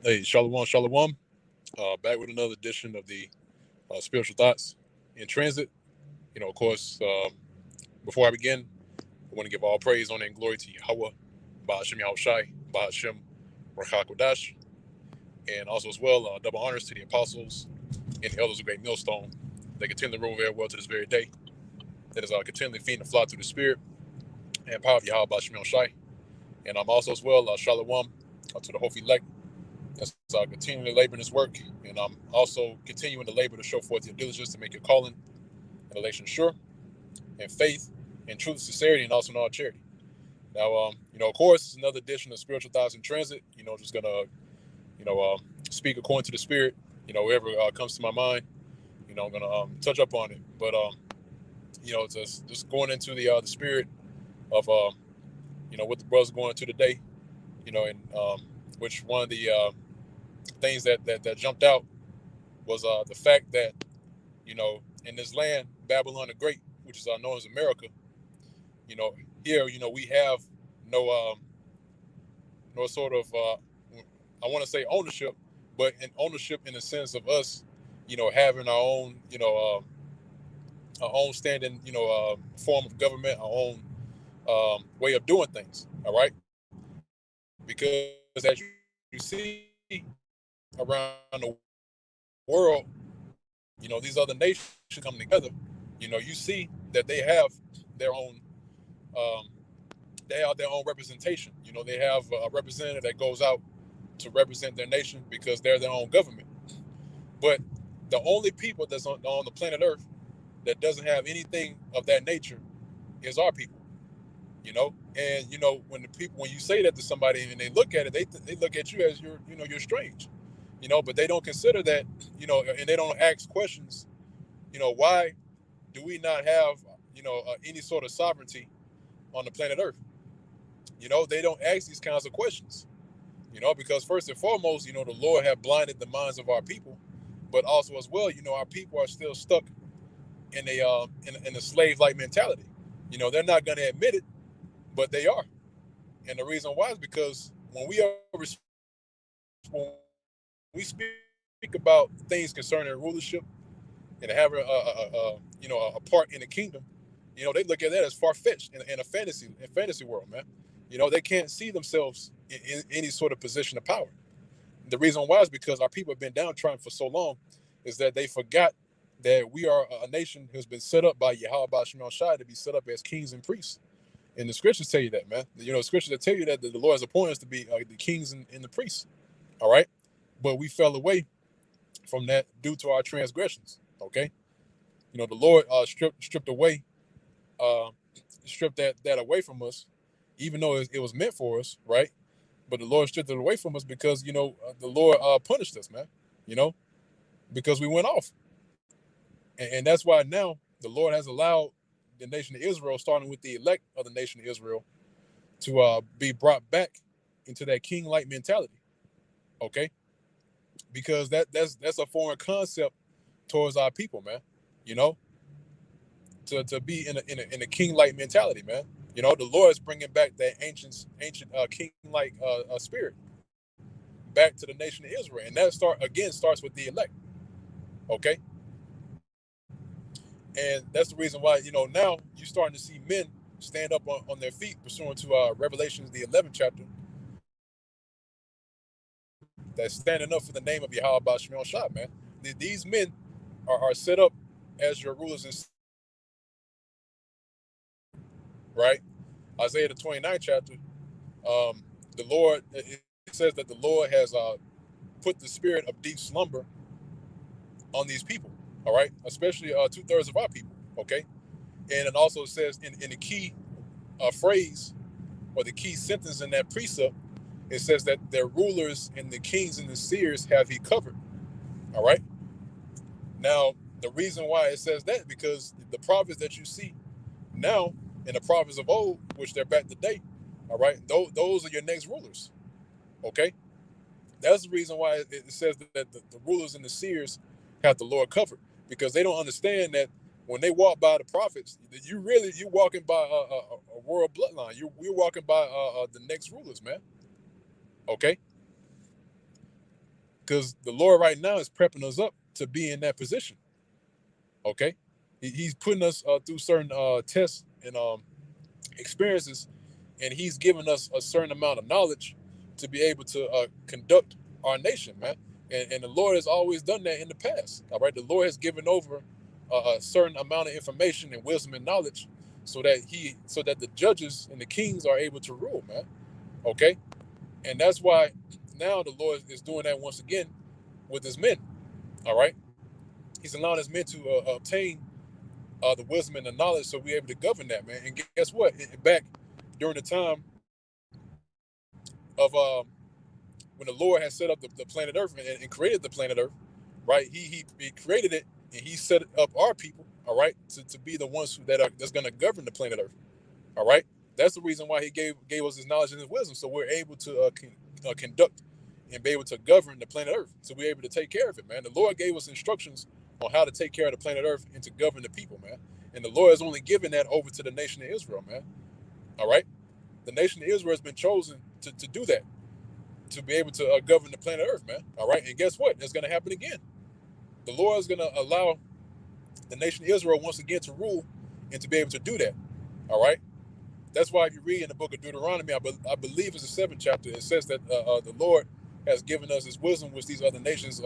Hey, Shalom, Shalom. Back with another edition of the Spiritual Thoughts in Transit. Of course, before I begin, I want to give all praise, honor, and glory to Yahweh, Ba'ashem Yahushai, Ba'ashem Rakakwadash, and also as well, double honors to the apostles and the elders of Great Millstone. They continue to rule very well to this very day. That is continually feeding the flock through the Spirit and power of Yahweh, Ba'ashem Yahushai. And I'm also as well, Shalom to the Hof elect. As I continue to labor in this work, and I'm also continuing to labor to show forth your diligence to make your calling and election sure, and faith, and truth, sincerity, and also in all charity. Now, of course, it's another edition of Spiritual Thoughts in Transit. Just gonna, speak according to the Spirit. Whatever comes to my mind, I'm gonna touch up on it. But just going into the spirit of what the brothers going to today. And which one of the things that jumped out was the fact that in this land, Babylon the Great, which is known as America, here, we have no sort of, I want to say ownership, but in ownership in the sense of us, having our own standing, form of government, our own way of doing things. All right, because as you see around the world, these other nations coming together, you see that they have their own um, representation. They have a representative that goes out to represent their nation because they're their own government. But the only people that's on the planet Earth that doesn't have anything of that nature is our people. And when you say that to somebody and they look at it, they look at you as you're strange. But they don't consider that, and they don't ask questions. Why do we not have any sort of sovereignty on the planet Earth? They don't ask these kinds of questions. Because first and foremost, the Lord have blinded the minds of our people, but also as well, our people are still stuck in a slave like mentality. They're not going to admit it, but they are. And the reason why is because when we speak about things concerning rulership and having a part in the kingdom, they look at that as far fetched in a fantasy world, man. They can't see themselves in any sort of position of power. The reason why is because our people have been downtrodden for so long, is that they forgot that we are a nation who's been set up by Yahweh Shemel Shai to be set up as kings and priests. And the scriptures tell you that, man. The scriptures that tell you that the Lord has appointed us to be the kings and the priests. All right, but we fell away from that due to our transgressions. Okay, the Lord stripped away, uh, stripped that away from us, even though it was meant for us, right? But the Lord stripped it away from us because the Lord punished us, man. You know, because we went off, and that's why now the Lord has allowed the nation of Israel, starting with the elect of the nation of Israel, to be brought back into that king-like mentality. Okay, because that's a foreign concept towards our people, man. You know, to be in a king-like mentality, man. The Lord is bringing back that ancient king-like spirit back to the nation of Israel, and that starts with the elect. Okay, and that's the reason why now you're starting to see men stand up on their feet, pursuant to Revelations the 11th chapter, that's standing up for the name of Yahweh Shemel Shah, man. These men are set up as your rulers and right. Isaiah the 29th chapter, the Lord, it says that the Lord has put the spirit of deep slumber on these people, all right, especially 2/3 of our people, okay. And it also says in the key phrase or the key sentence in that precept, it says that their rulers and the kings and the seers have he covered, all right. Now, the reason why it says that, because the prophets that you see now and the prophets of old, which they're back today, all right, those are your next rulers, okay. That's the reason why it says that the rulers and the seers have the Lord covered, because they don't understand that when they walk by the prophets, you walking by a world bloodline. You're walking by the next rulers, man. Okay. because the Lord right now is prepping us up to be in that position. Okay, he's putting us through certain tests and experiences, and he's given us a certain amount of knowledge to be able to conduct our nation, man. And the Lord has always done that in the past. All right, the Lord has given over a certain amount of information and wisdom and knowledge, so that the judges and the kings are able to rule, man. Okay, and that's why now the Lord is doing that once again with his men. All right, he's allowing his men to obtain the wisdom and the knowledge, so we're able to govern that, man. And guess what? Back during the time of when the Lord had set up the planet Earth and created the planet Earth, right? He created it, and he set up our people, all right, to be the ones that's going to govern the planet Earth, all right. That's the reason why he gave us his knowledge and his wisdom, so we're able to conduct and be able to govern the planet Earth, so we're able to take care of it, man. The Lord gave us instructions on how to take care of the planet Earth and to govern the people, man. And the Lord has only given that over to the nation of Israel, man. All right, the nation of Israel has been chosen to do that, to be able to govern the planet Earth, man. All right, and guess what? That's going to happen again. The Lord is going to allow the nation of Israel once again to rule and to be able to do that. All right. That's why if you read in the book of Deuteronomy, I believe it's the 7th chapter, it says that the Lord has given us his wisdom, which these other nations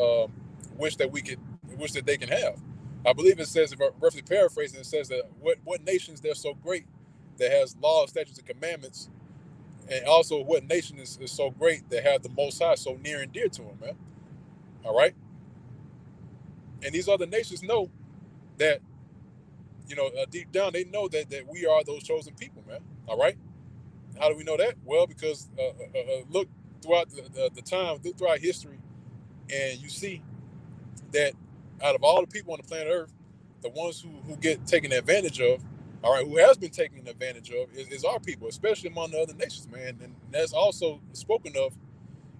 wish that they can have. I believe it says, if I roughly paraphrasing, it says that what nations they're so great that has laws, statutes, and commandments, and also what nation is so great that have the Most High so near and dear to them, man. All right. And these other nations know that, deep down, they know that we are those chosen people, man. All right. How do we know that? Well, because look throughout the time, throughout history, and you see that out of all the people on the planet Earth, the ones who get taken advantage of, all right, who has been taken advantage of is our people, especially among the other nations, man. And that's also spoken of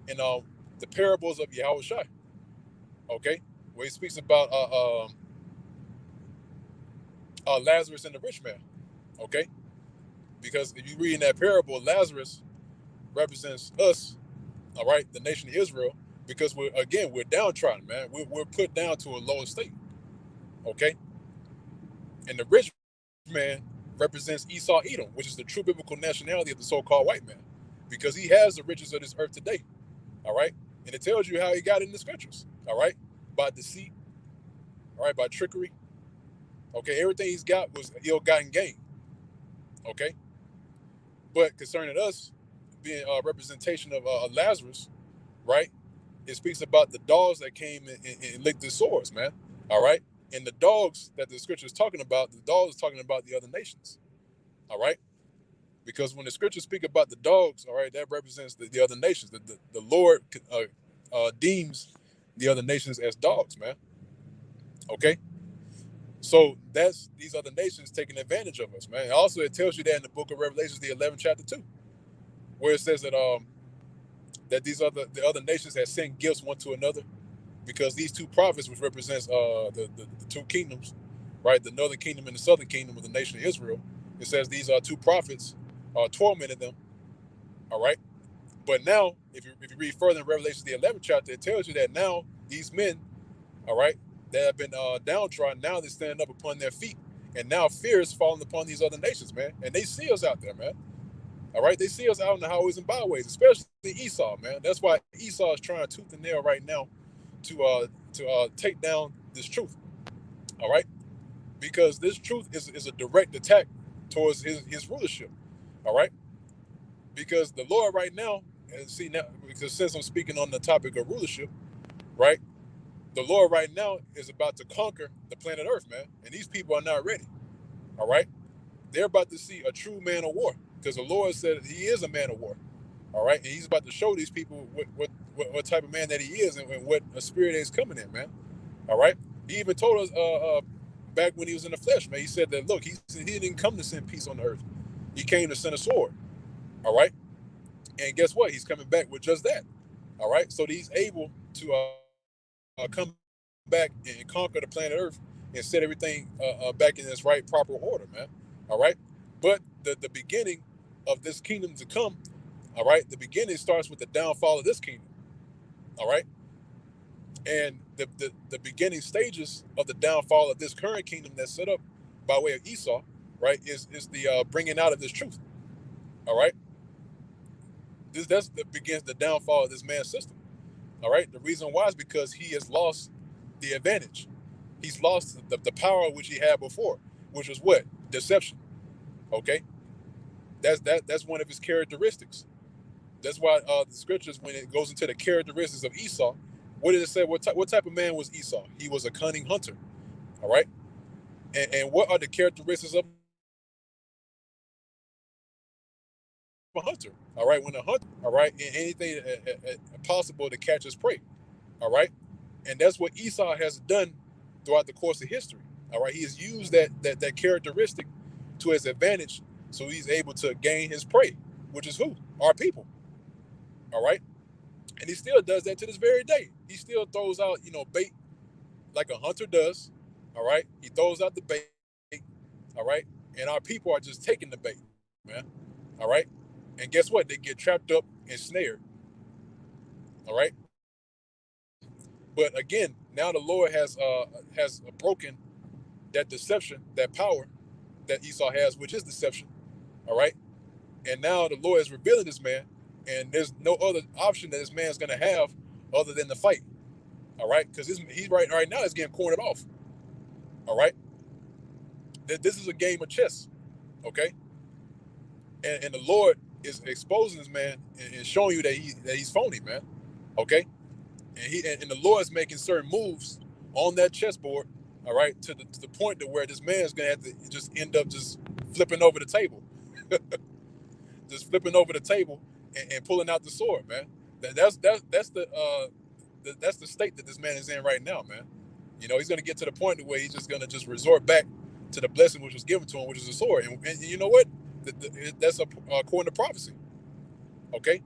in the parables of Yahushua, okay, where he speaks about Lazarus and the rich man, okay? Because if you read in that parable, Lazarus represents us, all right, the nation of Israel, because we're downtrodden, man. We're put down to a lower state, okay? And the rich man represents Esau Edom, which is the true biblical nationality of the so-called white man, because he has the riches of this earth today, all right? And it tells you how he got in the scriptures, all right? By deceit, all right, by trickery, okay? Everything he's got was ill-gotten gain, okay? But concerning us being a representation of Lazarus, right? It speaks about the dogs that came and licked his sores, man. All right. And the dogs that the scripture is talking about, the dogs is talking about the other nations. All right. Because when the scriptures speak about the dogs, all right, that represents the other nations. The Lord deems the other nations as dogs, man. Okay. So that's these other nations taking advantage of us, man. Also, it tells you that in the book of Revelations, the 11th chapter 2, where it says that the other nations have sent gifts one to another, because these two prophets, which represents the two kingdoms, right, the northern kingdom and the southern kingdom of the nation of Israel, it says these two prophets tormented them. All right, but now if you read further in Revelation the 11th chapter, it tells you that now these men, all right, that have been downtrodden, now they're standing up upon their feet, and now fear is falling upon these other nations, man, and they see us out there, man. All right, they see us out in the highways and byways, especially Esau, man. That's why Esau is trying tooth and nail right now to take down this truth. All right, because this truth is a direct attack towards his rulership. All right, because the Lord right now, and see now, because since I'm speaking on the topic of rulership, right, the Lord right now is about to conquer the planet Earth, man, and these people are not ready. All right, they're about to see a true man of war, because the Lord said he is a man of war. All right, and he's about to show these people what type of man that he is, and what a spirit is coming in, man. All right, he even told us back when he was in the flesh, man. He said that, look, he didn't come to send peace on the earth. He came to send a sword. All right, and guess what? He's coming back with just that. All right, so he's able to come back and conquer the planet Earth and set everything back in its right, proper order, man. All right, but the beginning of this kingdom to come, all right, the beginning starts with the downfall of this kingdom. All right, And the beginning stages of the downfall of this current kingdom that's set up by way of Esau, right, is the bringing out of this truth. All right, that's that begins the downfall of this man's system. All right, the reason why is because he has lost the advantage. He's lost the power which he had before, which was what? Deception. Okay, that's one of his characteristics. That's why the scriptures, when it goes into the characteristics of Esau, what did it say? What type of man was Esau? He was a cunning hunter. All right, and what are the characteristics of a hunter? All right, when a hunter, all right, and anything possible to catch his prey. All right, and that's what Esau has done throughout the course of history. All right, he has used that characteristic to his advantage, so he's able to gain his prey, which is who? Our people. All right, and he still does that to this very day. He still throws out, bait like a hunter does. All right, he throws out the bait. All right, and our people are just taking the bait, man. All right, and guess what? They get trapped up and snared. All right, but again, now the Lord has broken that deception, that power that Esau has, which is deception. All right, and now the Lord is revealing this man, and there's no other option that this man's going to have other than to fight. All right, because he's right now is getting cornered off. All right, this is a game of chess. Okay, and the Lord is exposing this man and showing you that he's phony, man. Okay, and the Lord is making certain moves on that chessboard. All right, to the point to where this man is gonna have to just end up just flipping over the table, just flipping over the table and pulling out the sword, man. That's the state that this man is in right now, man. He's gonna get to the point where he's just gonna just resort back to the blessing which was given to him, which is a sword. And you know what? That's according to prophecy. Okay.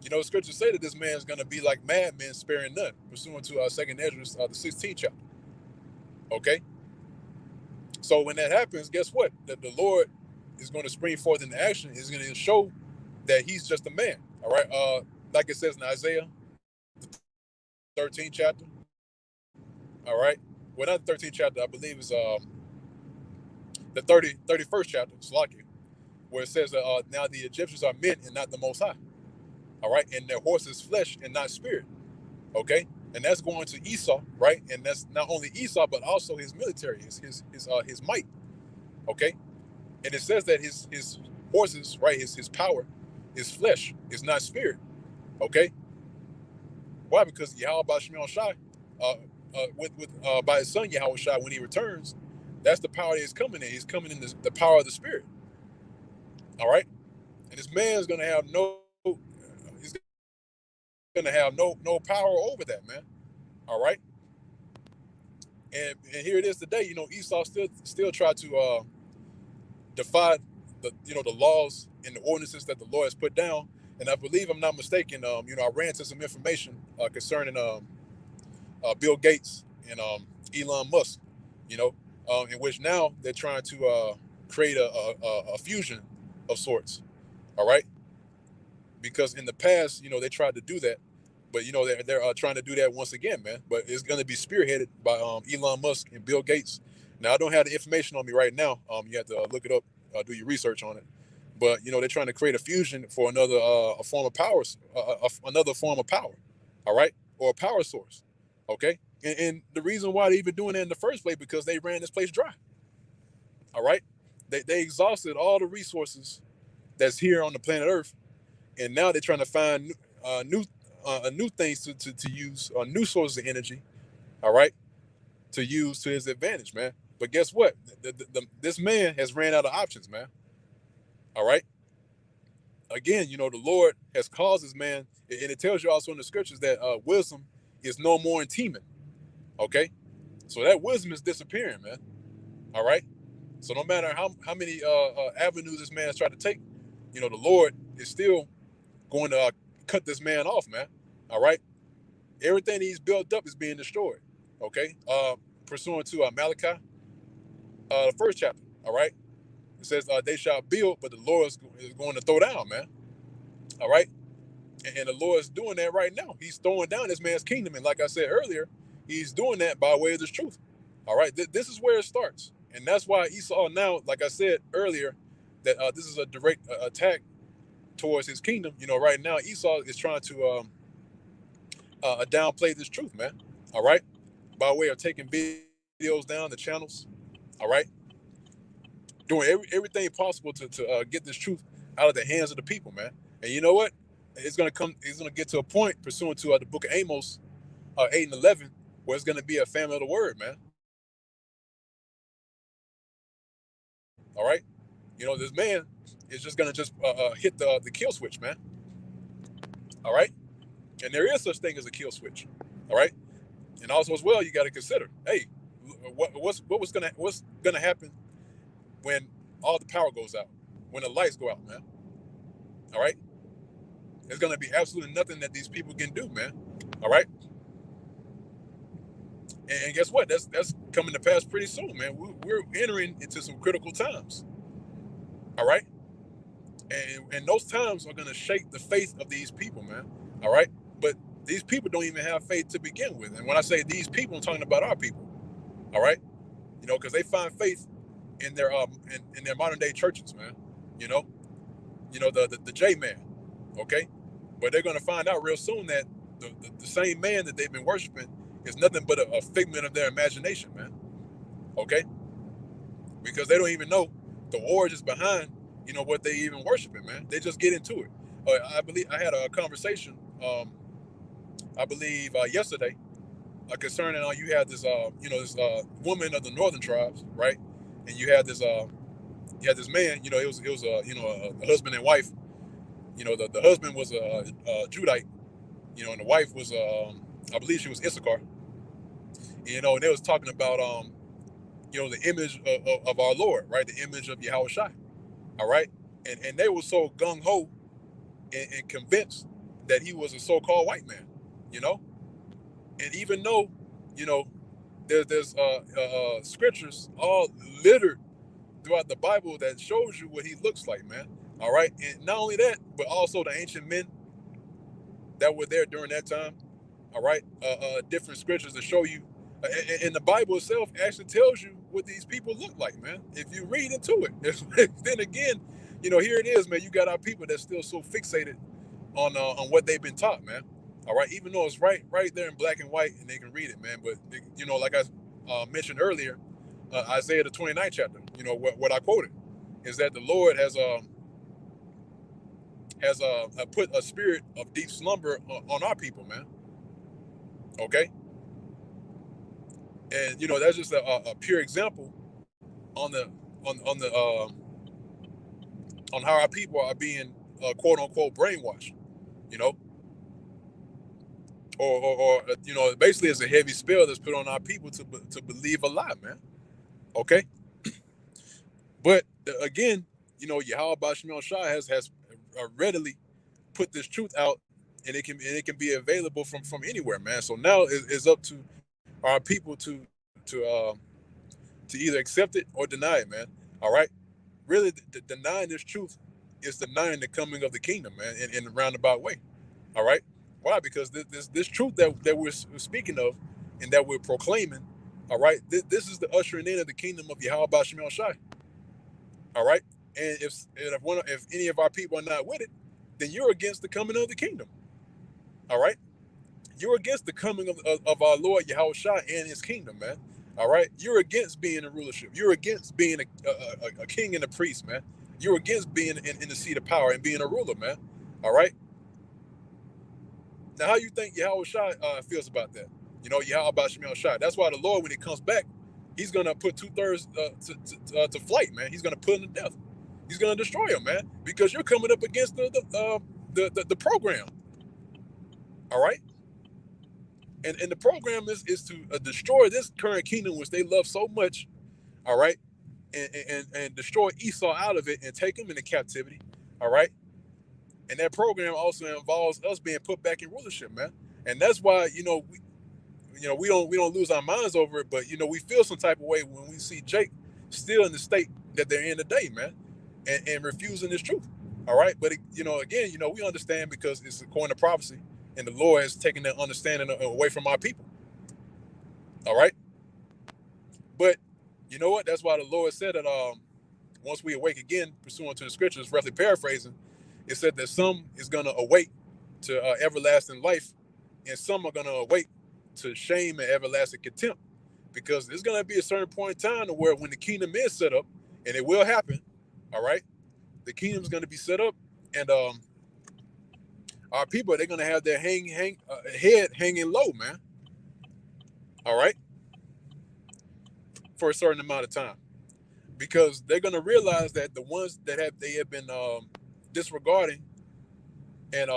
The scriptures say that this man is going to be like madmen, sparing none, pursuant to Second Ezra, the 16th chapter. Okay. So when that happens, guess what? That the Lord is going to spring forth into action. Is going to show that he's just a man. All right. Like it says in Isaiah, the 13th chapter. All right. Well, not the 13th chapter. I believe is the 31st chapter. Slakia, where it says now the Egyptians are men and not the Most High. All right, and their horse is flesh and not spirit. Okay, and that's going to Esau, right? And that's not only Esau but also his military, his might. Okay, and it says that his horses, right, his power, is flesh, is not spirit. Okay, why? Because Yahweh Bashmiel Shai, by his son Yahweh Shai, when he returns, that's the power that he's coming in. He's coming in the power of the spirit. All right, and this man is going to have he's going to have no power over that, man. All right, and here it is today. Esau still tried to defy the laws and the ordinances that the Lord has put down. And I believe I'm not mistaken. I ran into some information concerning Bill Gates and Elon Musk. In which now they're trying to create a fusion of sorts. All right, because in the past, they tried to do that, but they're trying to do that once again, man. But it's going to be spearheaded by Elon Musk and Bill Gates. Now I don't have the information on me right now. You have to look it up, do your research on it. But they're trying to create a fusion for another a form of power, another form of power. All right, or a power source. Okay, and the reason why they're even doing that in the first place because they ran this place dry. All right, they exhausted all the resources that's here on the planet Earth, and now they're trying to find new things to use, new sources of energy. All right, to use to his advantage, man. But guess what? This man has ran out of options, man. All right. Again, the Lord has caused this man, and it tells you also in the scriptures that wisdom is no more in teeming. Okay, so that wisdom is disappearing, man. All right. So no matter how many avenues this man has tried to take, the Lord is still going to cut this man off, man. All right. Everything he's built up is being destroyed. Okay. Pursuant to Malachi, the first chapter. All right. It says they shall build, but the Lord is going to throw down, man. All right. And the Lord is doing that right now. He's throwing down this man's kingdom. And like I said earlier, he's doing that by way of this truth. All right. This is where it starts. And that's why Esau now, like I said earlier, that this is a direct attack towards his kingdom. Right now, Esau is trying to downplay this truth, man. All right. By way of taking videos down, the channels. All right. Doing everything possible to get this truth out of the hands of the people, man. And you know what? It's gonna get to a point pursuant to the book of Amos, 8 and 11, where it's gonna be a famine of the word, man. All right, this man is just gonna hit the kill switch, man. All right, and there is such thing as a kill switch. All right, and also as well, you got to consider, hey, what's gonna happen when all the power goes out, when the lights go out, man. All right. There's going to be absolutely nothing that these people can do, man. All right. And guess what? That's coming to pass pretty soon, man. We're entering into some critical times. All right. And those times are going to shake the faith of these people, man. All right. But these people don't even have faith to begin with. And when I say these people, I'm talking about our people. All right. Because they find faith in their in their modern day churches, man. The J man. Okay. But they're going to find out real soon that the same man that they've been worshiping is nothing but a figment of their imagination, man. Okay? Because they don't even know the origins behind, what they even worshiping, man. They just get into it. I believe I had a conversation, yesterday, concerning you had this, this woman of the northern tribes, right? And you had this man, it was a husband and wife. The husband was a Judite, and the wife was, I believe she was Issachar. And they was talking about, the image of our Lord, right? The image of Yahushua, all right? And they were so gung-ho and convinced that he was a so-called white man, And even though, there's scriptures all littered throughout the Bible that shows you what he looks like, man. All right. And not only that, but also the ancient men that were there during that time. All right. Different scriptures to show you. And the Bible itself actually tells you what these people look like, man. If you read into it, then again, here it is, man. You got our people that's still so fixated on what they've been taught, man. All right. Even though it's right there in black and white and they can read it, man. But, like I mentioned earlier, Isaiah the 29th chapter, what I quoted is that the Lord has put a spirit of deep slumber on our people, man. Okay. And that's just a pure example on how our people are being quote unquote brainwashed, or basically it's a heavy spell that's put on our people to believe a lie, man. Okay. But again, Yahweh Bashmiel Shah has readily put this truth out, and it can be available from anywhere, man. So now it's up to our people to either accept it or deny it, man. All right. Really, denying this truth is denying the coming of the kingdom, man, in a roundabout way. All right. Why? Because this truth that we're speaking of and that we're proclaiming, all right, this is the ushering in of the kingdom of Yahweh Bashmiel Shai. All right. And if any of our people are not with it, then you're against the coming of the kingdom. All right. You're against the coming of our Lord Yahweh Shai and his kingdom, man. All right. You're against being in rulership. You're against being a king and a priest, man. You're against being in the seat of power and being a ruler, man. All right. Now, how you think Yahweh Shai feels about that? Yahweh Bashmiel Shai. That's why the Lord, when he comes back, he's going to put 2/3 to flight, man. He's going to put him to death. He's going to destroy him, man, because you're coming up against the program. All right. And the program is to destroy this current kingdom, which they love so much. All right. And destroy Esau out of it and take him into captivity. All right. And that program also involves us being put back in rulership, man. And that's why, we don't lose our minds over it, but we feel some type of way when we see Jake still in the state that they're in today, man, and refusing this truth. All right, but again, we understand because it's according to prophecy, and the Lord has taken that understanding away from our people. All right, but you know what? That's why the Lord said that once we awake again, pursuant to the scriptures, roughly paraphrasing, it said that some is going to awake to everlasting life, and some are going to awake to shame and everlasting contempt. Because there's going to be a certain point in time to where when the kingdom is set up, and it will happen, all right, the kingdom is going to be set up, and our people, they're going to have their head hanging low, man. All right, for a certain amount of time, because they're going to realize that the ones that they have been disregarding and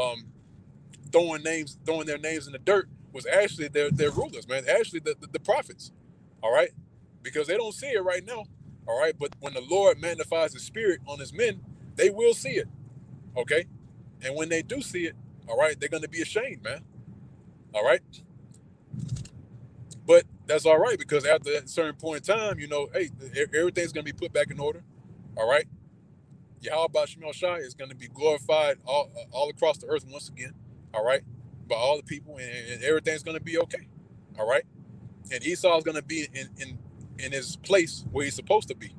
throwing their names in the dirt was actually their rulers, man. Actually, the prophets. All right, because they don't see it right now. All right, but when the Lord magnifies His Spirit on His men, they will see it. Okay, and when they do see it, all right, they're going to be ashamed, man. All right, but that's all right, because after a certain point in time, hey, everything's going to be put back in order. All right, Yahweh Shemel Shai is going to be glorified all across the earth once again. All right, by all the people, and everything's going to be okay. All right, and Esau is going to be in his place where he's supposed to be.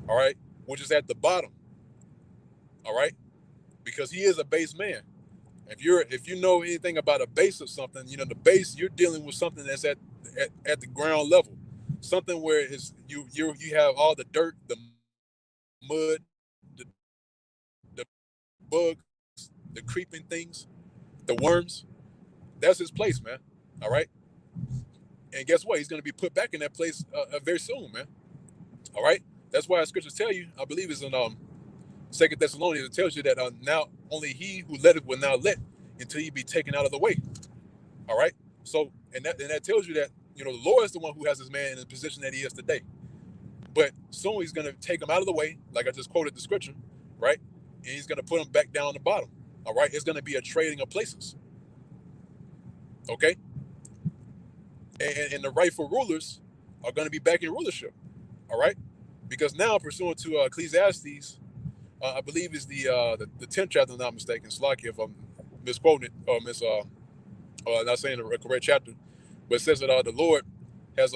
All right, which is at the bottom. All right, because he is a base man. If you know anything about a base of something, the base, you're dealing with something that's at the ground level, something where you have all the dirt, the mud, the bugs, the creeping things, the worms. That's his place, man. All right, and guess what? He's going to be put back in that place very soon, man. All right, that's why the scriptures tell you. I believe it's in 2 Thessalonians. It tells you that now only he who letteth will now let until he be taken out of the way. All right. So and that tells you that the Lord is the one who has his man in the position that he is today. But soon he's going to take him out of the way, like I just quoted the scripture, right? And he's going to put him back down the bottom. All right. It's going to be a trading of places. Okay. And the rightful rulers are going to be back in rulership. All right. Because now, pursuant to Ecclesiastes, I believe is the 10th chapter, if I'm not mistaken. Slacky, if I'm misquoting it, or not saying the correct chapter, but it says that the Lord has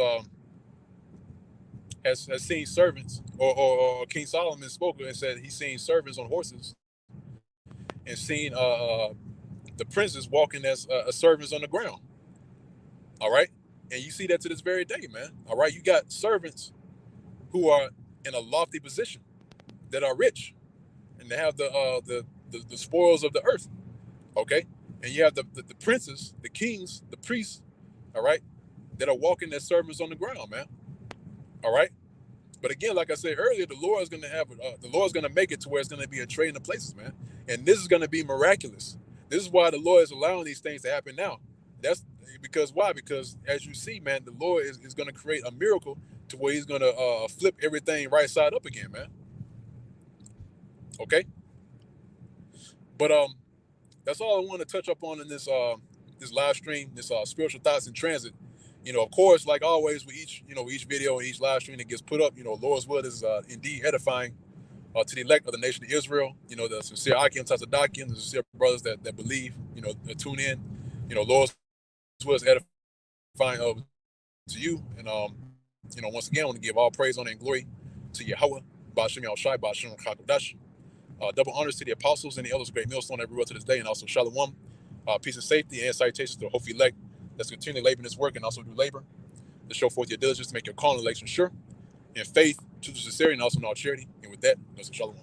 seen servants, or King Solomon spoke and said he's seen servants on horses, and seen the princes walking as servants on the ground. All right, and you see that to this very day, man. All right, you got servants who are in a lofty position, that are rich, and they have the spoils of the earth. Okay, and you have the princes, the kings, the priests, all right, that are walking as servants on the ground, man. All right, but again, like I said earlier, the Lord is going to make it to where it's going to be a trading of places, man, and this is going to be miraculous. This is why the Lord is allowing these things to happen now. That's because why? Because as you see, man, the Lord is going to create a miracle to where He's going to flip everything right side up again, man. Okay, but that's all I want to touch up on in this live stream, this spiritual thoughts in transit. Of course, like always, with each video and each live stream that gets put up, Lord's word is indeed edifying to the elect of the nation of Israel. The sincere Akim, Tzadakim, the sincere brothers that believe, that tune in. Lord's word is edifying to you. And once again, I want to give all praise, honor, and glory to Yahweh, Ba'ashem Yahushai, Ba'ashem Chakadash. Double honors to the apostles and the elders of Great Millstone everywhere to this day, and also Shalom, peace and safety, and salutations to the hopeful elect that's continually laboring this work and also do labor to show forth your diligence to make your calling election sure, and faith, true sincerity, and also in all charity. And with that, Shalom.